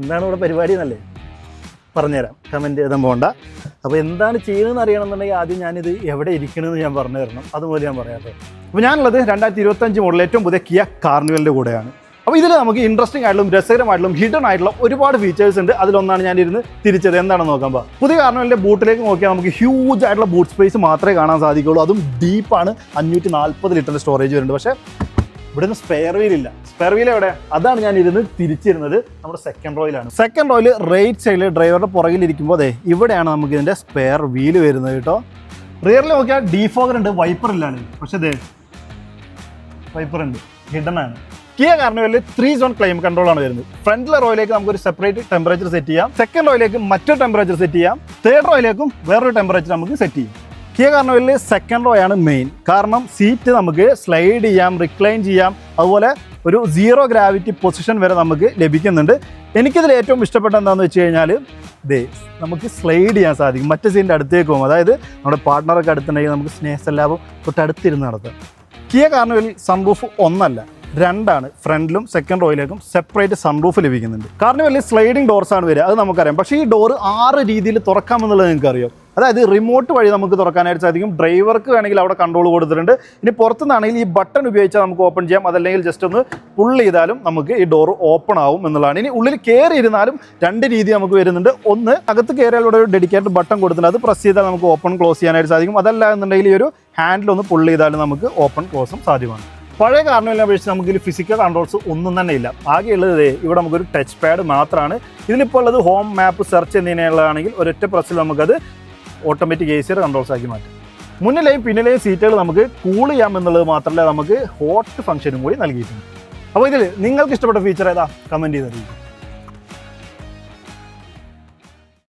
എന്താണ് ഇവിടെ പരിപാടി എന്നല്ലേ പറഞ്ഞുതരാം, കമൻറ്റ് ചെയ്താൽ പോകണ്ട. അപ്പോൾ എന്താണ് ചെയ്യുന്നതെന്ന് അറിയണമെന്നുണ്ടെങ്കിൽ ആദ്യം ഞാനിത് എവിടെ ഇരിക്കണമെന്ന് ഞാൻ പറഞ്ഞു തരണം, അതുപോലെ ഞാൻ പറയാം. അപ്പോൾ ഞാനുള്ളത് 2025 മോഡൽ ഏറ്റവും പുതിയ കിയ കാർണിവലിൻ്റെ കൂടെയാണ്. അപ്പോൾ ഇതിൽ നമുക്ക് ഇൻട്രസ്റ്റിംഗ് ആയിട്ടുള്ള രസകരമായിട്ടുള്ള ഹിഡൻ ആയിട്ടുള്ള ഒരുപാട് ഫീച്ചേഴ്സ് ഉണ്ട്. അതിലൊന്നാണ് ഞാനിരുന്ന് തിരിച്ചത്. എന്താണെന്ന് നോക്കാൻ പോകാം. പുതിയ കാർണിവലിൻ്റെ ബൂട്ടിലേക്ക് നോക്കിയാൽ നമുക്ക് ഹ്യൂജ് ആയിട്ടുള്ള ബൂട്ട് സ്പേസ് മാത്രമേ കാണാൻ സാധിക്കുള്ളൂ. അതും ഡീപ്പാണ്. 540 ലിറ്ററിൻ്റെ സ്റ്റോറേജ് വരുന്നുണ്ട്. പക്ഷേ ഇവിടെ നിന്ന് സ്പെയർ വീലില്ല. സ്പെയർ വീൽ എവിടെ? അതാണ് ഞാൻ ഇരുന്ന് തിരിച്ചിരുന്നത്. നമ്മുടെ സെക്കൻഡ് റോയിലാണ്. സെക്കൻഡ് റോയിൽ റൈറ്റ് സൈഡിൽ ഡ്രൈവറുടെ പുറകിലിരിക്കുമ്പോൾ അതെ ഇവിടെയാണ് നമുക്ക് ഇതിൻ്റെ സ്പെയർ വീല് വരുന്നത് കേട്ടോ. റിയറിൽ നോക്കിയാൽ ഡീഫോഗർ ഉണ്ട്, വൈപ്പർ ഇല്ലാണ്. പക്ഷേ അതെ വൈപ്പർ ഉണ്ട്, ഹിഡൻ ആണ്. കിയ കാർണിവലിൽ 3 സോൺ ക്ലൈം കൺട്രോൾ ആണ് വരുന്നത്. ഫ്രണ്ടിലെ റോയിലേക്ക് നമുക്കൊരു സെപ്പറേറ്റ് ടെമ്പറേച്ചർ സെറ്റ് ചെയ്യാം, സെക്കൻഡ് റോയിലേക്ക് മറ്റൊരു ടെമ്പറേച്ചർ സെറ്റ് ചെയ്യാം, തേർഡ് റോയിലേക്കും വേറൊരു ടെമ്പറേച്ചർ നമുക്ക് സെറ്റ് ചെയ്യും. കിയ കാർണിവലിൽ സെക്കൻഡ് റോ ആണ് മെയിൻ. കാരണം സീറ്റ് നമുക്ക് സ്ലൈഡ് ചെയ്യാം, റിക്ലൈൻ ചെയ്യാം, അതുപോലെ ഒരു 0 ഗ്രാവിറ്റി പൊസിഷൻ വരെ നമുക്ക് ലഭിക്കുന്നുണ്ട്. എനിക്കിതിൽ ഏറ്റവും ഇഷ്ടപ്പെട്ട എന്താണെന്ന് വെച്ച് കഴിഞ്ഞാൽ നമുക്ക് സ്ലൈഡ് ചെയ്യാൻ സാധിക്കും, മറ്റേ സീറ്റിൻ്റെ അടുത്തേക്ക് പോകും. അതായത് നമ്മുടെ പാർട്ട്ണറൊക്കെ അടുത്തുണ്ടെങ്കിൽ നമുക്ക് സ്നേഹസല്ലാപം തൊട്ടടുത്തിരുന്ന് നടത്താം. കിയ കാർണിവലിൽ സൺറൂഫ് 1 അല്ല 2 ആണ്. ഫ്രണ്ടിലും സെക്കൻഡ് റോയിലേക്കും സെപ്പറേറ്റ് സൺറൂഫ് ലഭിക്കുന്നുണ്ട്. കാർണിവലിൽ സ്ലൈഡിംഗ് ഡോർസ് ആണ് വരിക, അത് നമുക്കറിയാം. പക്ഷേ ഈ ഡോർ 6 രീതിയിൽ തുറക്കാമെന്നുള്ളത് നിങ്ങൾക്ക് അറിയാം. അതായത് റിമോട്ട് വഴി നമുക്ക് തുറക്കാനായിട്ട് സാധിക്കും. ഡ്രൈവർക്ക് വേണമെങ്കിൽ അവിടെ കൺട്രോൾ കൊടുത്തിട്ടുണ്ട്. ഇനി പുറത്തുനിന്നാണെങ്കിൽ ഈ ബട്ടൺ ഉപയോഗിച്ചാൽ നമുക്ക് ഓപ്പൺ ചെയ്യാം, അതല്ലെങ്കിൽ ജസ്റ്റ് ഒന്ന് പുള്ള് ചെയ്താലും നമുക്ക് ഈ ഡോർ ഓപ്പൺ ആവും എന്നുള്ളതാണ്. ഇനി ഉള്ളിൽ കയറി ഇരുന്നാലും 2 രീതി നമുക്ക് വരുന്നുണ്ട്. ഒന്ന്, അകത്ത് കയറിയാൽ ഇവിടെ ഒരു ഡെഡിക്കേറ്റഡ് ബട്ടൺ കൊടുത്തിട്ടുണ്ട്, അത് പ്രസ് ചെയ്താൽ നമുക്ക് ഓപ്പൺ ക്ലോസ് ചെയ്യാനായിട്ട് സാധിക്കും. അതല്ല എന്നുണ്ടെങ്കിൽ ഈ ഒരു ഹാൻഡിൽ ഒന്ന് പുള്ള് ചെയ്താലും നമുക്ക് ഓപ്പൺ ക്ലോസും സാധ്യമാണ്. പഴയ കാർണിവലിനെ അപേക്ഷിച്ച് നമുക്ക് ഇതിൽ ഫിസിക്കൽ കൺട്രോൾസ് ഒന്നും തന്നെ ഇല്ല. ആകെയുള്ളത് ഇവിടെ നമുക്കൊരു ടച്ച് പാഡ് മാത്രമാണ്. ഇതിലിപ്പോൾ ഉള്ളത് ഹോം, മാപ്പ്, സെർച്ച് എന്നിങ്ങനെയുള്ളതാണെങ്കിൽ ഒരൊറ്റ പ്രസ്സിൽ നമുക്കത് ഓട്ടോമാറ്റിക് AC കൺട്രോൾസ് ആക്കി മാറ്റും. മുന്നിലെയും പിന്നിലെയും സീറ്റുകൾ നമുക്ക് കൂൾ ചെയ്യാം എന്നുള്ളത് മാത്രമല്ല, നമുക്ക് ഹോട്ട് ഫംഗ്ഷനും കൂടി നൽകിയിട്ടുണ്ട്. അപ്പോൾ ഇതിൽ നിങ്ങൾക്ക് ഇഷ്ടപ്പെട്ട ഫീച്ചർ ഏതാ? കമൻറ്റ് ചെയ്തറിയിക്കും.